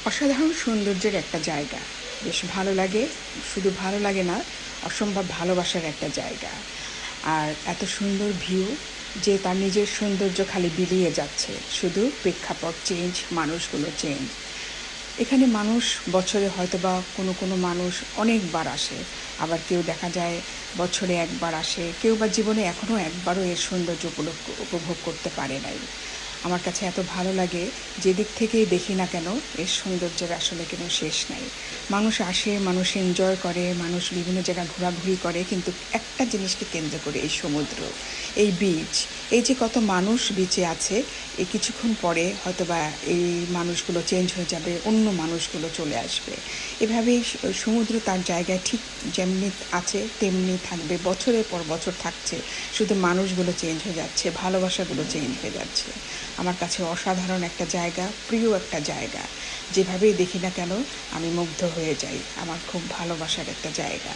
অসাধারণ সৌন্দর্যের একটা জায়গা, বেশ ভালো লাগে। শুধু ভালো লাগে না, অসম্ভব ভালোবাসার একটা জায়গা। আর এত সুন্দর ভিউ যে তার নিজের সৌন্দর্য খালি বিলিয়ে যাচ্ছে, শুধু প্রেক্ষাপট চেঞ্জ, মানুষগুলো চেঞ্জ। এখানে মানুষ বছরে হয়তোবা কোনো কোনো মানুষ অনেকবার আসে, আবার কেউ দেখা যায় বছরে একবার আসে, কেউ বা জীবনে এখনও একবারও এর সৌন্দর্য উপভোগ করতে পারে নাই। আমার কাছে এত ভালো লাগে, যেদিক থেকেই দেখি না কেন এর সৌন্দর্যের আসলে কোনো শেষ নাই। মানুষ আসে, মানুষ এনজয় করে, মানুষ বিভিন্ন জায়গায় ঘোরাঘুরি করে, কিন্তু একটা জিনিসকে কেন্দ্র করে এই সমুদ্র, এই বিচ, এই যে কত মানুষ বিচে আছে, এই কিছুক্ষণ পরে হয়তোবা এই মানুষগুলো চেঞ্জ হয়ে যাবে, অন্য মানুষগুলো চলে আসবে। এভাবেই সমুদ্র তার জায়গায় ঠিক যেমনি আছে তেমনি থাকবে, বছরের পর বছর থাকছে, শুধু মানুষগুলো চেঞ্জ হয়ে যাচ্ছে, ভালোবাসাগুলো চেঞ্জ হয়ে যাচ্ছে। আমার কাছে অসাধারণ একটা জায়গা, প্রিয় একটা জায়গা। যেভাবেই দেখি না কেন আমি মুগ্ধ হয়ে যাই, আমার খুব ভালোবাসার একটা জায়গা।